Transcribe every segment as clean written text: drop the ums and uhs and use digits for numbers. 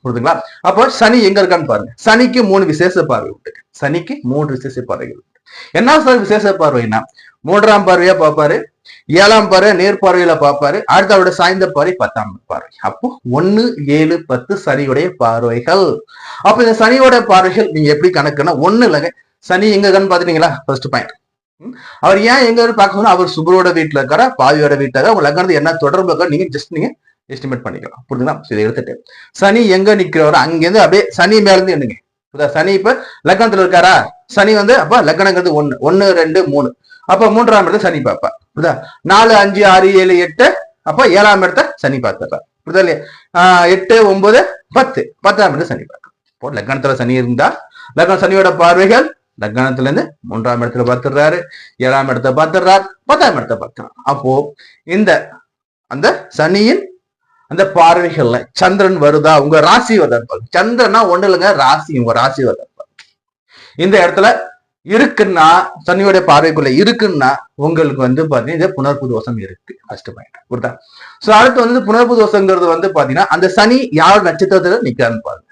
புரியுதுங்களா? அப்போ சனி எங்க இருக்கான்னு பாருங்க. சனிக்கு 3 விசேஷ பார்வை உண்டு. சனிக்கு 3 விசேஷ பார்வைகள். என்ன சார் விசேஷ பார்வைன்னா 3ஆம் பார்வையா பார்ப்பாரு, 7ஆம் பார்வை நேர் பார்வையில பார்ப்பாரு, அடுத்த அவருடைய சாய்ந்த பார்வை 10ஆம் பார்வை. அப்போ 1, 7, 10 சனியுடைய பார்வைகள். அப்ப இந்த சனியோட பார்வைகள் நீங்க எப்படி கணக்குன்னா ஒண்ணு இல்லைங்க. சனி எங்க இருக்கான்னு பாத்துட்டீங்களா? First point. அவர் ஏன் எங்க பார்க்கணும்? அவர் சுபரோட வீட்டுல இருக்காரா, பாவியோட வீட்டுல இருக்கா, உங்க லக்னத்து என்ன தொடர்பு இருக்கா நீங்க ஜஸ்ட் நீங்க எஸ்டிமேட் பண்ணிக்கலாம். புரியுதுங்களா? இதை எடுத்துட்டு சனி எங்க நிக்கிறவரோ அங்கிருந்து அப்படியே சனி மேல இருந்து எண்ணுங்க. சனி இப்ப லக்னத்துல இருக்காரா, சனி வந்து அப்ப லக்னங்கிறது 1, 1, 2, 3. அப்ப 3ஆம் இடத்த சனி பார்ப்பா. புரியுதா? 4, 5, 6, 7, 8 அப்ப 7ஆம் இடத்த சனி பார்த்துறா. புரியுதா இல்லையா? 8, 9, 10 10ஆம் இடத்த சனி பார்க்க. இப்போ லக்னத்துல சனி இருந்தா லக்னம் சனியோட பார்வைகள் லக்னத்துல இருந்து 3ஆம் இடத்துல பார்த்துடுறாரு, 7ஆம் இடத்தை பார்த்துடுறாரு, 10ஆம் இடத்தை பார்த்துறாரு. அப்போ இந்த அந்த சனியின் அந்த பார்வைகள்ல சந்திரன் வருதா, உங்க ராசி வருதா? சந்திரனா ஒண்ணு இல்லைங்க, ராசி, உங்க ராசி வருதா? இந்த இடத்துல இருக்குன்னா சனியோட பார்வைக்குள்ள இருக்குன்னா உங்களுக்கு வந்து பாத்தீங்கன்னா புனர்ப்பு தோஷம் இருக்கு. First point. புரியுதா? சோ அடுத்து வந்து புனர்ப்பு தோஷங்கிறது வந்து பாத்தீங்கன்னா அந்த சனி யார் நட்சத்திரத்துல நிக்கிறான்னு பாருங்க.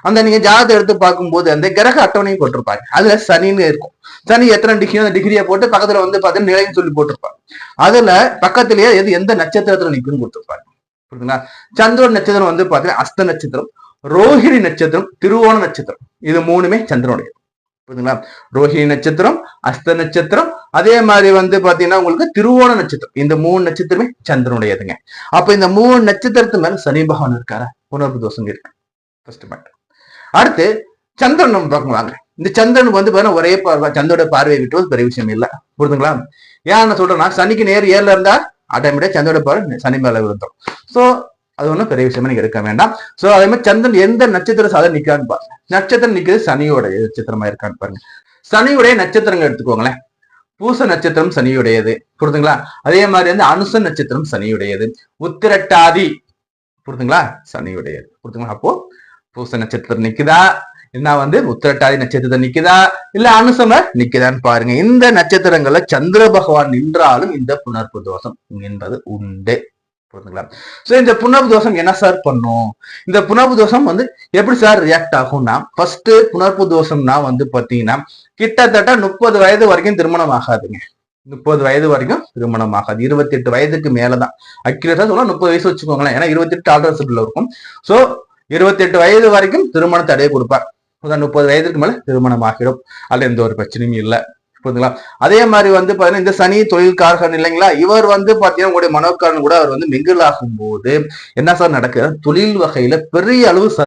அந்த நீங்க ஜாதகத்தை எடுத்து பார்க்கும்போது அந்த கிரக அட்டவணையும் போட்டிருப்பாங்க. அதுல சனின்னு இருக்கும். சனி எத்தனை டிகிரி, அந்த டிகிரியை போட்டு பக்கத்துல வந்து பாத்தீங்கன்னா நிலைன்னு சொல்லி போட்டிருப்பாங்க. அதுல பக்கத்திலேயே எந்த நட்சத்திரத்துல நிக்குன்னு கொடுத்திருப்பாங்க. புரியுதுங்களா? சந்திரன் நட்சத்திரம் வந்து பாத்தீங்கன்னா அஸ்த நட்சத்திரம், ரோஹிணி நட்சத்திரம், திருவோண நட்சத்திரம். இது 3மே சந்திரனுடைய. புரியுதுங்களா? ரோஹிணி நட்சத்திரம், அஸ்த நட்சத்திரம், அதே மாதிரி வந்து பாத்தீங்கன்னா உங்களுக்கு திருவோண நட்சத்திரம். இந்த 3 நட்சத்திரமே சந்திரனுடையதுங்க. அப்ப இந்த 3 நட்சத்திரத்து மேல சனி பகவான் இருக்காரா, புனர்ப்பு தோஷம் இருக்கு. First point. அடுத்து சந்திரன் நம்ம பார்க்கலாங்க. இந்த சந்திரனுக்கு வந்து பாத்தீங்கன்னா ஒரே பார்வை, சந்திரோட பார்வையை விட்டு பெரிய விஷயம் இல்லை. புரியுதுங்களா? ஏன் நான் சொல்றேன்னா சனிக்கு நேர் 7ல இருந்தா ஆட்டோமேட்டிக்கா சந்திரோட பார்வை சனி மேல விழுந்துடும். சோ அது ஒன்றும் பெரிய விஷயமா நீங்க எடுக்க வேண்டாம். சோ அதே மாதிரி சந்திரன் எந்த நட்சத்திர சாதனை நிக்கான்னு பாருங்க. நட்சத்திரம் நிக்கிறது சனியோட நட்சத்திரமா இருக்கான்னு பாருங்க. சனியுடைய நட்சத்திரங்கள் எடுத்துக்கோங்களேன். பூச நட்சத்திரம் சனியுடையது. புரியுதுங்களா? அதே மாதிரி வந்து அனுச நட்சத்திரம் சனியுடையது. உத்திரட்டாதி புரியுதுங்களா? சனியுடையது. புரியுதுங்களா? அப்போ பூச நட்சத்திரம் நிக்குதா, என்ன வந்து உத்திரட்டாதி நட்சத்திரத்தை நிக்குதா, இல்ல அனுசம நிக்குதான்னு பாருங்க. இந்த நட்சத்திரங்கள்ல சந்திர பகவான் நின்றாலும் இந்த புனர்ப்பு தோஷம் என்பது உண்டு. புரியுதுங்களா? சோ இந்த புனர்ப்பு தோஷம் என்ன சார் பண்ணும்? இந்த புனர்ப்பு தோஷம் வந்து எப்படி சார் ரியாக்ட் ஆகும்னா, ஃபர்ஸ்ட் புனர்ப்பு தோஷம்னா வந்து பாத்தீங்கன்னா கிட்டத்தட்ட 30 வயது வரைக்கும் திருமணம் ஆகாதுங்க. 30 வயது வரைக்கும் திருமணம் ஆகாது. 28 வயதுக்கு மேலதான். அக்யூரேட்டா சொல்ல 30 வயசு வச்சுக்கோங்களேன். ஏன்னா 28 ஆல்டர்னேட்டிவ்ல இருக்கும். சோ 28 வயது வரைக்கும் திருமண தடையை கொடுப்பார். 30 வயதுக்கு மேல திருமணம் ஆகிடும். அதுல எந்த ஒரு பிரச்சனையும் இல்லை. புரியுதுங்களா? அதே மாதிரி வந்து பாத்தீங்கன்னா இந்த சனி தொழில்காரகன் இல்லைங்களா, இவர் வந்து பாத்தீங்கன்னா உங்களுடைய மனோக்காரன் கூட அவர் வந்து மிங்கிள் ஆகும் போது என்ன சார் நடக்குது? தொழில் வகையில பெரிய அளவு